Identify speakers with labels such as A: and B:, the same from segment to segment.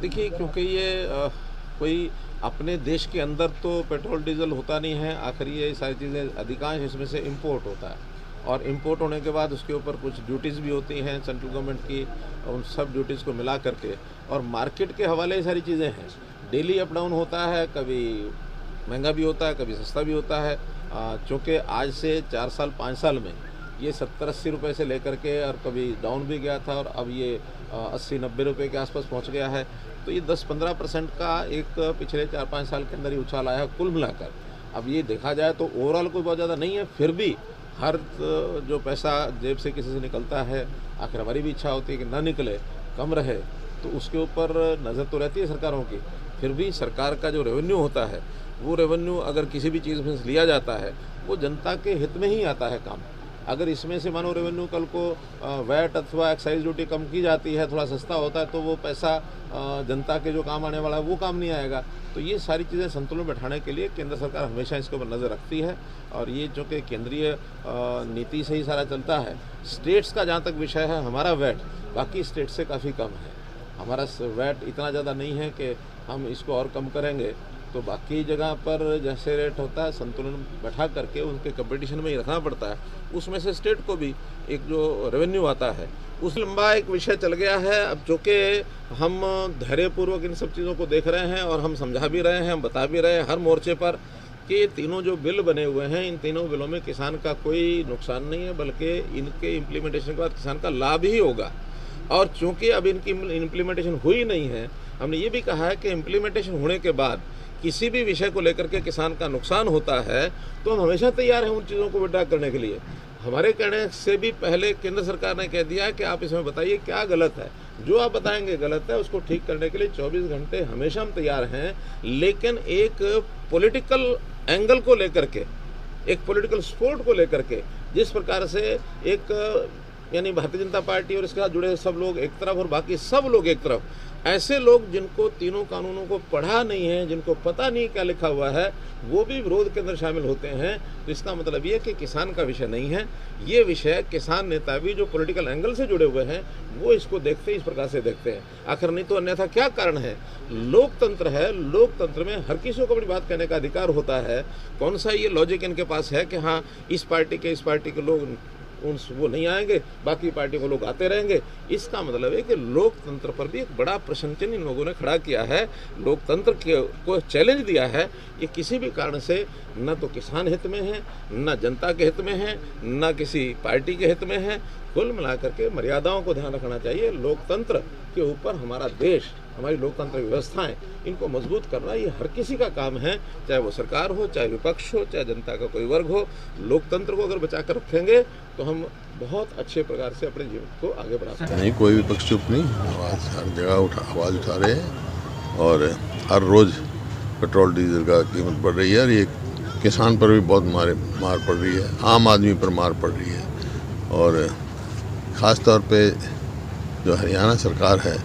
A: देखिए, क्योंकि ये कोई अपने देश के अंदर तो पेट्रोल डीजल होता नहीं है। आखिर ये सारी चीज़ें अधिकांश इसमें से इंपोर्ट होता है, और इंपोर्ट होने के बाद उसके ऊपर कुछ ड्यूटीज़ भी होती हैं सेंट्रल गवर्नमेंट की। उन सब ड्यूटीज़ को मिला करके और मार्केट के हवाले ये सारी चीज़ें हैं। डेली अप डाउन होता है, कभी महंगा भी होता है, कभी सस्ता भी होता है। चूँकि आज से 4 साल 5 साल में ये 70-80 रुपये से लेकर के, और कभी डाउन भी गया था, और अब ये 80-90 रुपये के आसपास पहुंच गया है। तो ये 10-15% का एक पिछले 4-5 साल के अंदर ही उछाल आया है कुल मिलाकर। अब ये देखा जाए तो ओवरऑल कोई बहुत ज़्यादा नहीं है, फिर भी हर जो पैसा जेब से किसी से निकलता है, आखिर हमारी भी इच्छा होती है कि ना निकले, कम रहे, तो उसके ऊपर नज़र तो रहती है सरकारों की। फिर भी सरकार का जो रेवेन्यू होता है, वो रेवेन्यू अगर किसी भी चीज़ में से लिया जाता है, वो जनता के हित में ही आता है काम। अगर इसमें से मानो रेवेन्यू कल को वैट अथवा एक्साइज ड्यूटी कम की जाती है, थोड़ा सस्ता होता है, तो वो पैसा जनता के जो काम आने वाला है वो काम नहीं आएगा। तो ये सारी चीज़ें संतुलन बैठाने के लिए केंद्र सरकार हमेशा इसके ऊपर नज़र रखती है, और ये जो कि केंद्रीय नीति से ही सारा चलता है। स्टेट्स का जहाँ तक विषय है, हमारा वैट बाकी स्टेट से काफ़ी कम है। हमारा वैट इतना ज़्यादा नहीं है कि हम इसको और कम करेंगे, तो बाकी जगह पर जैसे रेट होता है संतुलन बैठा करके उनके कंपटीशन में ही रखना पड़ता है। उसमें से स्टेट को भी एक जो रेवेन्यू आता है, उस लंबा एक विषय चल गया है। अब जो कि हम धैर्यपूर्वक इन सब चीज़ों को देख रहे हैं, और हम समझा भी रहे हैं, हम बता भी रहे हैं हर मोर्चे पर कि ये तीनों जो बिल बने हुए हैं, इन तीनों बिलों में किसान का कोई नुकसान नहीं है, बल्कि इनके इम्प्लीमेंटेशन के बाद किसान का लाभ ही होगा। और चूँकि अब इनकी इम्प्लीमेंटेशन हुई नहीं है, हमने ये भी कहा है कि इम्प्लीमेंटेशन होने के बाद किसी भी विषय को लेकर के किसान का नुकसान होता है, तो हम हमेशा तैयार हैं उन चीज़ों को विड्रा करने के लिए। हमारे कहने से भी पहले केंद्र सरकार ने कह दिया है कि आप इसमें बताइए क्या गलत है, जो आप बताएंगे गलत है, उसको ठीक करने के लिए 24 घंटे हमेशा हम तैयार हैं। लेकिन एक पॉलिटिकल एंगल को लेकर के, एक पॉलिटिकल सपोर्ट को लेकर के, जिस प्रकार से एक यानी भारतीय जनता पार्टी और इसके साथ जुड़े सब लोग एक तरफ और बाकी सब लोग एक तरफ, ऐसे लोग जिनको तीनों कानूनों को पढ़ा नहीं है, जिनको पता नहीं क्या लिखा हुआ है, वो भी विरोध के अंदर शामिल होते हैं। तो इसका मतलब ये कि किसान का विषय नहीं है ये विषय। किसान नेता भी जो पॉलिटिकल एंगल से जुड़े हुए हैं, वो इसको देखते इस प्रकार से देखते हैं। आखिर नहीं तो अन्यथा क्या कारण है? लोकतंत्र है, लोकतंत्र में हर किसी को अपनी बात कहने का अधिकार होता है। कौन सा ये लॉजिक इनके पास है कि हाँ इस पार्टी के लोग वो नहीं आएंगे, बाकी पार्टी को लोग आते रहेंगे? इसका मतलब है कि लोकतंत्र पर भी एक बड़ा प्रश्न चिन्ह इन लोगों ने खड़ा किया है। लोकतंत्र को चैलेंज दिया है। ये किसी भी कारण से न तो किसान हित में है, न जनता के हित में है, न किसी पार्टी के हित में है। कुल मिलाकर के मर्यादाओं को ध्यान रखना चाहिए। लोकतंत्र के ऊपर हमारा देश, हमारी लोकतंत्र व्यवस्थाएं, इनको मजबूत करना ये हर किसी का काम है, चाहे वो सरकार हो, चाहे विपक्ष हो, चाहे जनता का कोई वर्ग हो। लोकतंत्र को अगर बचा कर रखेंगे तो हम बहुत अच्छे प्रकार से अपने जीवन को आगे बढ़ा सकते हैं।
B: नहीं, कोई विपक्ष चुप नहीं, आवाज़ हर जगह आवाज़ उठा रहे हैं, और हर रोज़ पेट्रोल डीजल का कीमत बढ़ रही है, और ये किसान पर भी बहुत मार पड़ रही है, आम आदमी पर मार पड़ रही है। और ख़ास तौर पे जो हरियाणा सरकार है,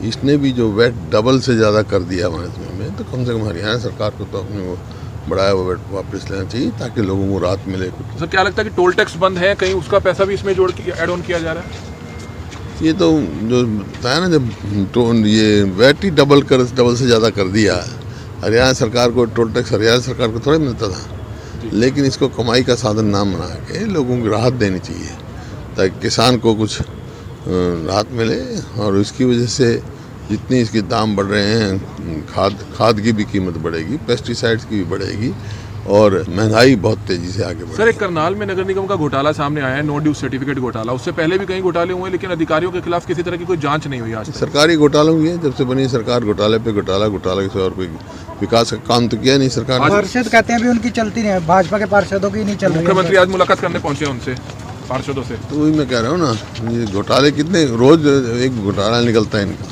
B: इसने भी जो वैट डबल से ज़्यादा कर दिया हमारे समय में, तो कम से कम हरियाणा सरकार को तो अपने वो बढ़ाया हुआ वैट वापस लेना चाहिए, ताकि लोगों को राहत मिले।
C: सर, क्या लगता है कि टोल टैक्स बंद है, कहीं उसका पैसा भी इसमें जोड़ के ऐड ऑन किया जा रहा है?
B: ये तो जो बताया ना, जब ये वैट ही डबल से ज़्यादा कर दिया। हरियाणा सरकार को टोल टैक्स हरियाणा सरकार को थोड़ा मिलता था, लेकिन इसको कमाई का साधन ना बना के लोगों को राहत देनी चाहिए, ताकि किसान को कुछ राहत मिले। और इसकी वजह से जितनी इसके दाम बढ़ रहे हैं, खाद की भी कीमत बढ़ेगी, पेस्टिसाइड्स की भी बढ़ेगी, और महंगाई बहुत तेजी से आगे बढ़ेगी।
C: सर, एक करनाल में नगर निगम का घोटाला सामने आया है, नो ड्यू सर्टिफिकेट घोटाला। उससे पहले भी कई घोटाले हुए, लेकिन अधिकारियों के खिलाफ किसी तरह की कोई जांच नहीं हुई आज तक।
B: सरकारी घोटालों की है, जब से बनी सरकार घोटाले पे घोटाला के और कोई विकास का काम तो किया नहीं सरकार ने।
D: पार्षद कहते हैं अभी उनकी चलती नहीं है, भाजपा के पार्षदों की नहीं चल रही।
C: मुख्यमंत्री आज मुलाकात करने पहुंचे उनसे, पार्षदों से।
B: तो वही मैं कह रहा हूँ ना, ये घोटाले कितने रोज एक घोटाला निकलता है इनका।